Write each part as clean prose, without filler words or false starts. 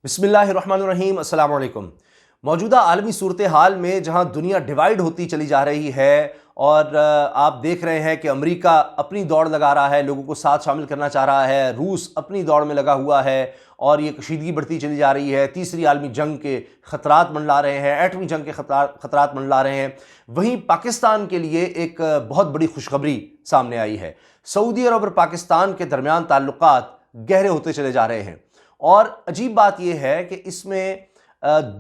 बिस्मिल्लाहिर्रहमानिर्रहीम, अस्सलाम वालेकुम। मौजूदा आलमी सूरत हाल में जहां दुनिया डिवाइड होती चली जा रही है और आप देख रहे हैं कि अमेरिका अपनी दौड़ लगा रहा है, लोगों को साथ शामिल करना चाह रहा है, रूस अपनी दौड़ में लगा हुआ है और ये कशीदगी बढ़ती चली जा रही है। तीसरी आलमी जंग के ख़तरात मंडला रहे हैं, एटमी जंग के ख़तरात मंडला रहे हैं। वहीं पाकिस्तान के लिए एक बहुत बड़ी खुशखबरी सामने आई है। सऊदी अरब और पाकिस्तान के दरमियान ताल्लुकात गहरे होते चले जा रहे हैं और अजीब बात यह है कि इसमें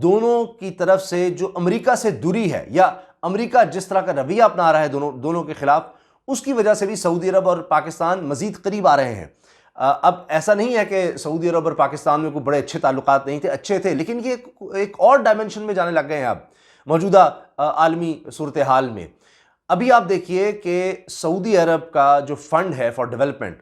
दोनों की तरफ से जो अमेरिका से दूरी है या अमेरिका जिस तरह का रवैया अपना रहा है दोनों के खिलाफ, उसकी वजह से भी सऊदी अरब और पाकिस्तान मजीद करीब आ रहे हैं। अब ऐसा नहीं है कि सऊदी अरब और पाकिस्तान में कोई बड़े अच्छे ताल्लुकात नहीं थे, अच्छे थे, लेकिन ये एक और डायमेंशन में जाने लग गए हैं अब मौजूदा आलमी सूरत हाल में। अभी आप देखिए कि सऊदी अरब का जो फंड है for development,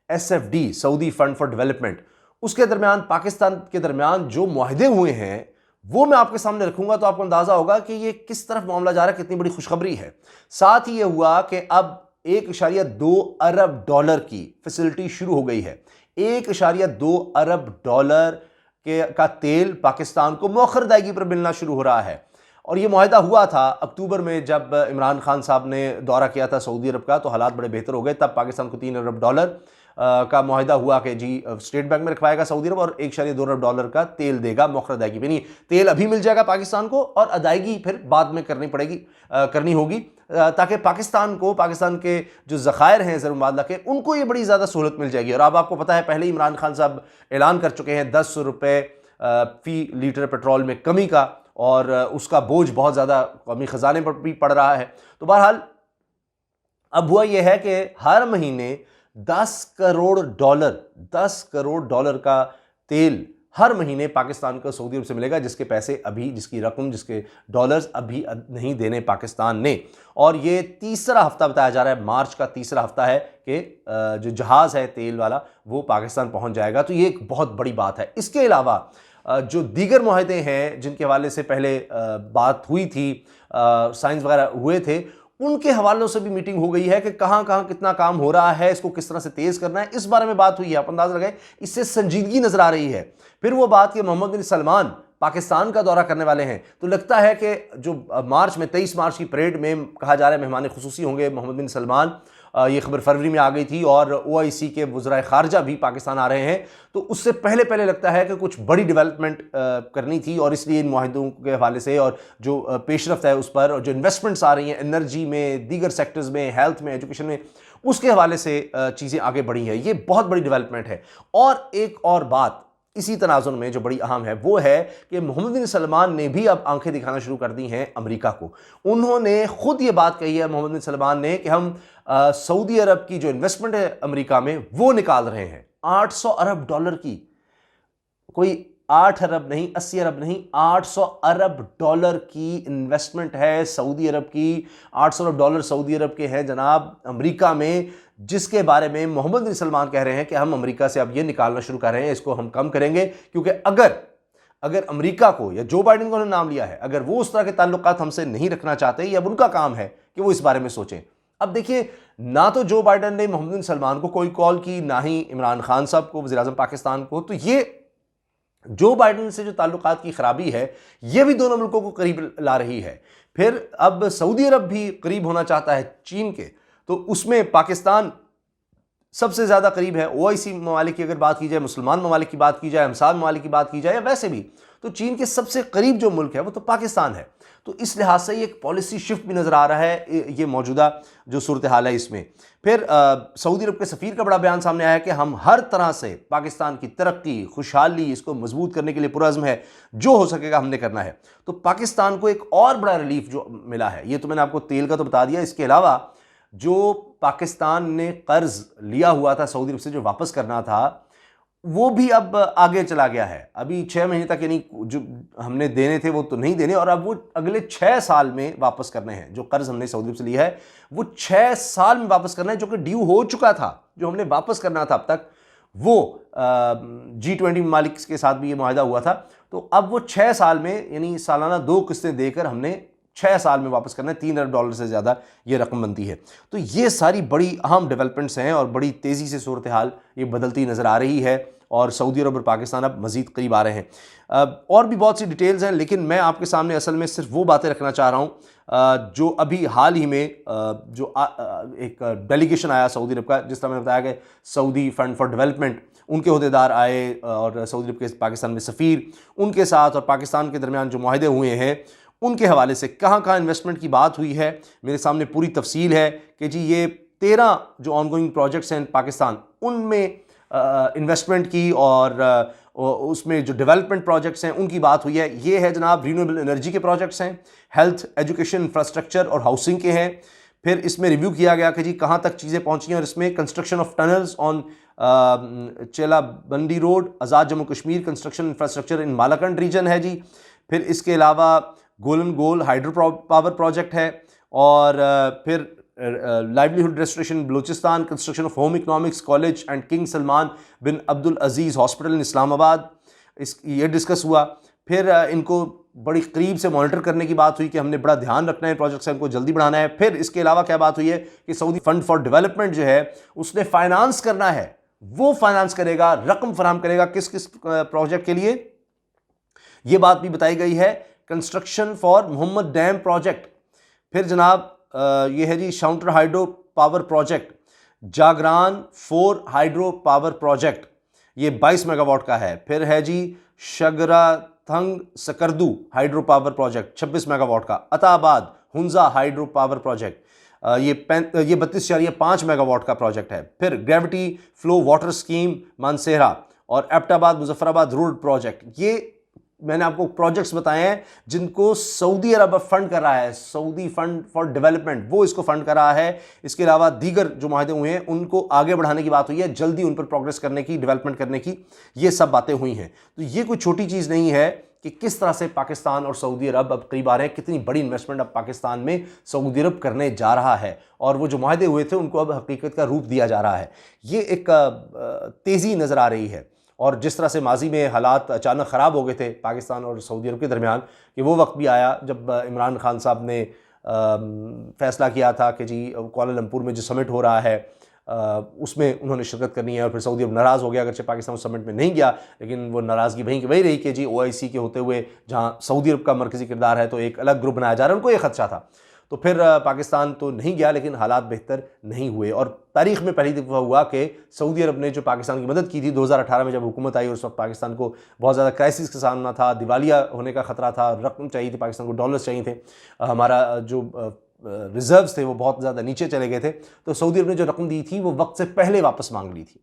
SFD, Saudi fund for development, उसके दरमियान पाकिस्तान के दरमियान जो मुआहदे हुए हैं वो मैं आपके सामने रखूंगा तो आपको अंदाजा होगा कि ये किस तरफ मामला जा रहा है, कितनी बड़ी खुशखबरी है। साथ ही ये हुआ कि अब 1.2 अरब डॉलर की फैसिलिटी शुरू हो गई है। 1.2 अरब डॉलर का तेल पाकिस्तान को मौखर अदायगी पर मिलना शुरू हो रहा है। और ये मुआहदा हुआ था अक्टूबर में, जब इमरान खान साहब ने दौरा किया था सऊदी अरब का, तो हालात बड़े बेहतर हो गए। तब पाकिस्तान को 3 अरब डॉलर का मुआहदा हुआ कि जी स्टेट बैंक में रखवाएगा सऊदी अरब और 1.2 अरब डॉलर का तेल देगा मौखर अदायगी पे। नहीं, तेल अभी मिल जाएगा पाकिस्तान को और अदायगी फिर बाद में करनी होगी, ताकि पाकिस्तान के जो ज़खायर हैं ज़र मुबादला के, उनको ये बड़ी ज़्यादा सहूलत मिल जाएगी। और अब आपको पता है, पहले ही इमरान खान साहब ऐलान कर चुके हैं 10 रुपये फ़ी लीटर पेट्रोल में कमी का, और उसका बोझ बहुत ज़्यादा कौमी ख़जाने पर भी पड़ रहा है। तो बहरहाल अब हुआ यह है कि हर महीने 10 करोड़ डॉलर का तेल हर महीने पाकिस्तान को सऊदी अरब से मिलेगा, जिसकी रकम, जिसके डॉलर्स अभी नहीं देने पाकिस्तान ने। और ये तीसरा हफ्ता बताया जा रहा है, मार्च का तीसरा हफ्ता है कि जो जहाज़ है तेल वाला वो पाकिस्तान पहुंच जाएगा। तो ये एक बहुत बड़ी बात है। इसके अलावा जो दीगर मुआहदे हैं जिनके हवाले से पहले बात हुई थी, साइंस वगैरह हुए थे, उनके हवालों से भी मीटिंग हो गई है कि कहां कहां कितना काम हो रहा है, इसको किस तरह से तेज करना है, इस बारे में बात हुई है। आप अंदाजा लगाएं, इससे संजीदगी नजर आ रही है। फिर वो बात कि मोहम्मद बिन सलमान पाकिस्तान का दौरा करने वाले हैं, तो लगता है कि जो मार्च में 23 मार्च की परेड में कहा जा रहा है मेहमान खुसूसी होंगे मोहम्मद बिन सलमान। ये खबर फरवरी में आ गई थी और OIC के वज़राए ख़ारजा भी पाकिस्तान आ रहे हैं। तो उससे पहले लगता है कि कुछ बड़ी डेवलपमेंट करनी थी, और इसलिए इन मुआहदों के हवाले से और जो पेशरफ्त है उस पर, और जो इन्वेस्टमेंट्स आ रही हैं एनर्जी में, दीगर सेक्टर्स में, हेल्थ में, एजुकेशन में, उसके हवाले से चीज़ें आगे बढ़ी हैं। ये बहुत बड़ी डेवलपमेंट है। और एक और बात इसी तनाजुन में जो बड़ी अहम है वो है कि मोहम्मद बिन सलमान ने भी अब आंखें दिखाना शुरू कर दी हैं अमेरिका को। उन्होंने खुद ये बात कही है, मोहम्मद बिन सलमान ने, कि हम सऊदी अरब की जो इन्वेस्टमेंट है अमेरिका में वो निकाल रहे हैं। 800 अरब डॉलर की, कोई 8 अरब नहीं, 80 अरब नहीं, 800 अरब डॉलर की इन्वेस्टमेंट है सऊदी अरब की। 800 अरब डॉलर सऊदी अरब के हैं जनाब अमेरिका में, जिसके बारे में मोहम्मद बिन सलमान कह रहे हैं कि हम अमेरिका से अब ये निकालना शुरू कर रहे हैं, इसको हम कम करेंगे। क्योंकि अगर अमेरिका को, या जो बाइडेन को उन्होंने नाम लिया है, अगर वो उस तरह के ताल्लुकात हमसे नहीं रखना चाहते, या अब उनका काम है कि वो इस बारे में सोचें। अब देखिए, ना तो जो बाइडेन ने मोहम्मद बिन सलमान को कोई कॉल की, ना ही इमरान खान साहब को, वज़ीर आज़म पाकिस्तान को। तो ये जो बाइडेन से जो ताल्लुकात की खराबी है, ये भी दोनों मुल्कों को करीब ला रही है। फिर अब सऊदी अरब भी करीब होना चाहता है चीन के, तो उसमें पाकिस्तान सबसे ज़्यादा करीब है। OIC ममालिक की अगर बात की जाए, मुसलमान ममालिक की बात की जाए, हमसार ममालिक की बात की जाए, या वैसे भी तो चीन के सबसे करीब जो मुल्क है वो तो पाकिस्तान है। तो इस लिहाज से एक पॉलिसी शिफ्ट भी नज़र आ रहा है ये मौजूदा जो सूरत हाल है इसमें। फिर सऊदी अरब के सफ़ीर का बड़ा बयान सामने आया है कि हम हर तरह से पाकिस्तान की तरक्की, खुशहाली, इसको मजबूत करने के लिए पुरज़्म है, जो हो सकेगा हमने करना है। तो पाकिस्तान को एक और बड़ा रिलीफ जो मिला है, ये तो मैंने आपको तेल का तो बता दिया, इसके अलावा जो पाकिस्तान ने कर्ज लिया हुआ था सऊदी अरब से, जो वापस करना था, वो भी अब आगे चला गया है। अभी 6 महीने तक, यानी जो हमने देने थे वो तो नहीं देने, और अब वो अगले 6 साल में वापस करने हैं। जो कर्ज हमने सऊदी अरब से लिया है वो 6 साल में वापस करना है, जो कि ड्यू हो चुका था, जो हमने वापस करना था अब तक। वो G20 ममालिक के साथ भी ये मुआहदा हुआ था। तो अब वो 6 साल में, यानी सालाना 2 किस्तें देकर हमने 6 साल में वापस करना है। 3 अरब डॉलर से ज़्यादा ये रकम बनती है। तो ये सारी बड़ी अहम डेवलपमेंट्स हैं और बड़ी तेज़ी से सूरत हाल ये बदलती नज़र आ रही है। और सऊदी अरब और पाकिस्तान अब मज़ीद करीब आ रहे हैं। और भी बहुत सी डिटेल्स हैं, लेकिन मैं आपके सामने असल में सिर्फ वो बातें रखना चाह रहा हूँ जो अभी हाल ही में एक डेलीगेशन आया सऊदी अरब का, जिस तरह मैंने बताया कि सऊदी फंड फॉर डेवलपमेंट, उनके अहदेदार आए और सऊदी अरब के पाकिस्तान में सफ़ीर, उनके साथ और पाकिस्तान के दरमियान जो मुआहदे हुए हैं उनके हवाले से कहाँ कहाँ इन्वेस्टमेंट की बात हुई है, मेरे सामने पूरी तफसील है कि जी ये 13 जो ऑनगोइंग प्रोजेक्ट्स हैं पाकिस्तान, उनमें इन्वेस्टमेंट की और उसमें जो डेवलपमेंट प्रोजेक्ट्स हैं उनकी बात हुई है। ये है जनाब रिन्यूएबल एनर्जी के प्रोजेक्ट्स हैं, हेल्थ, एजुकेशन, इंफ्रास्ट्रक्चर और हाउसिंग के हैं। फिर इसमें रिव्यू किया गया कि जी कहाँ तक चीज़ें पहुँची हैं, और इसमें construction of tunnels on Chela Bandi road, Azad Jammu Kashmir, construction infrastructure in Malakand region है जी। फिर इसके अलावा Golen Gol hydro power project है, और फिर livelihood restoration Balochistan, construction of home economics college and King Salman bin Abdul Aziz hospital in Islamabad, ये डिस्कस हुआ। फिर इनको बड़ी करीब से मॉनिटर करने की बात हुई कि हमने बड़ा ध्यान रखना है प्रोजेक्ट से, इनको जल्दी बढ़ाना है। फिर इसके अलावा क्या बात हुई है कि सऊदी फंड फॉर डेवलपमेंट जो है उसने फाइनेंस करना है, वो फाइनेंस करेगा, रकम फराहम करेगा किस किस प्रोजेक्ट के लिए, ये बात भी बताई गई है। Construction for Mohammad dam project, फिर जनाब ये है जी Shounter hydro power project, Jagran 4 hydro power project, ये 22 मेगावाट का है। फिर है जी Shagarthang Skardu hydro power project 26 megawatt का, Attabad Hunza hydro power project ये 32.5 मेगावाट का प्रोजेक्ट है। फिर gravity flow water scheme Mansehra और एबटाबाद मुजफ्फराबाद रोड प्रोजेक्ट, ये मैंने आपको प्रोजेक्ट्स बताए हैं जिनको सऊदी अरब फंड कर रहा है, सऊदी फंड फॉर डेवलपमेंट वो इसको फंड कर रहा है। इसके अलावा दीगर जो माहदे हुए हैं उनको आगे बढ़ाने की बात हुई है, जल्दी उन पर प्रोग्रेस करने की, डेवलपमेंट करने की, ये सब बातें हुई हैं। तो ये कोई छोटी चीज़ नहीं है कि किस तरह से पाकिस्तान और सऊदी अरब अब करीब आ रहे हैं, कितनी बड़ी इन्वेस्टमेंट अब पाकिस्तान में सऊदी अरब करने जा रहा है, और वो जो माहदे हुए थे उनको अब हकीकत का रूप दिया जा रहा है। ये एक तेज़ी नज़र आ रही है। और जिस तरह से माजी में हालात अचानक ख़राब हो गए थे पाकिस्तान और सऊदी अरब के दरमियान, कि वो वक्त भी आया जब इमरान खान साहब ने फ़ैसला किया था कि जी कुआलालंपुर में जो समिट हो रहा है उसमें उन्होंने शिरकत करनी है, और फिर सऊदी अरब नाराज़ हो गया, अगरचे पाकिस्तान उस समिट में नहीं गया, लेकिन वो नाराज़गी वही रही कि जी OIC के होते हुए जहाँ सऊदी अरब का मरकज़ी किरदार है तो एक अलग ग्रुप बनाया जा रहा है, उनको ये खदशा था। तो फिर पाकिस्तान तो नहीं गया, लेकिन हालात बेहतर नहीं हुए, और तारीख़ में पहली दफ़ा हुआ कि सऊदी अरब ने जो पाकिस्तान की मदद की थी 2018 में जब हुकूमत आई, उस वक्त पाकिस्तान को बहुत ज़्यादा क्राइसिस का सामना था, दिवालिया होने का ख़तरा था, रकम चाहिए थी पाकिस्तान को, डॉलर्स चाहिए थे, हमारा जो रिजर्व्स थे वो बहुत ज़्यादा नीचे चले गए थे। तो सऊदी अरब ने जो रकम दी थी वो वक्त से पहले वापस मांग ली थी,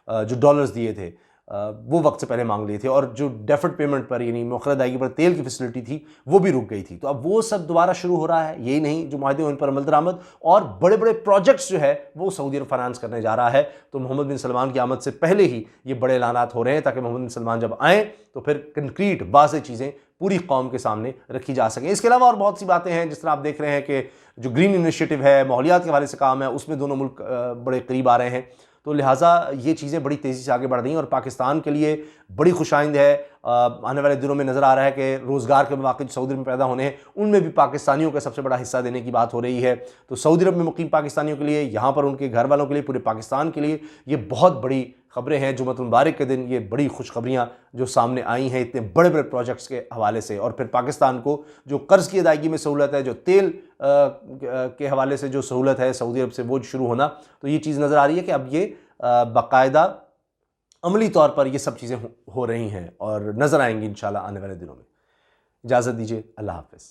जो डॉलर्स दिए थे वो वक्त से पहले मांग लिए थे, और जो डेफर्ड पेमेंट पर यानी मौखर अदायगी पर तेल की फैसिलिटी थी वो भी रुक गई थी। तो अब वो सब दोबारा शुरू हो रहा है, यही नहीं जो माहदे उन पर अमल दरामद और बड़े बड़े प्रोजेक्ट्स जो है वो सऊदी अरब फाइनेंस करने जा रहा है। तो मोहम्मद बिन सलमान की आमद से पहले ही ये बड़े ऐलानात हो रहे हैं, ताकि मोहम्मद बिन सलमान जब आएँ तो फिर कंक्रीट वाज़ेह चीज़ें पूरी कौम के सामने रखी जा सकें। इसके अलावा और बहुत सी बातें हैं, जिस तरह आप देख रहे हैं कि जो ग्रीन इनिशिएटिव है, माहौलियात के हवाले से काम है, उसमें दोनों मुल्क बड़े करीब आ रहे हैं। तो लिहाजा ये चीज़ें बड़ी तेज़ी से आगे बढ़ रही हैं, और पाकिस्तान के लिए बड़ी खुशाइंद है। आने वाले दिनों में नज़र आ रहा है कि रोज़गार के मौके जो सऊदी अरब में पैदा होने हैं उनमें भी पाकिस्तानियों का सबसे बड़ा हिस्सा देने की बात हो रही है। तो सऊदी अरब में मुकीम पाकिस्तानियों के लिए, यहाँ पर उनके घर वालों के लिए, पूरे पाकिस्तान के लिए ये बहुत बड़ी खबरें हैं। जुम्मतुल मुबारक के दिन ये बड़ी खुशखबरियाँ जो सामने आई हैं इतने बड़े बड़े प्रोजेक्ट्स के हवाले से, और फिर पाकिस्तान को जो कर्ज़ की अदायगी में सहूलत है, जो तेल के हवाले से जो सहूलत है सऊदी अरब से वो शुरू होना, तो ये चीज़ नज़र आ रही है कि अब ये बाकायदा अमली तौर पर ये सब चीज़ें हो रही हैं और नज़र आएंगी इंशाल्लाह आने वाले दिनों में। इजाज़त दीजिए, अल्लाह हाफ़िज़।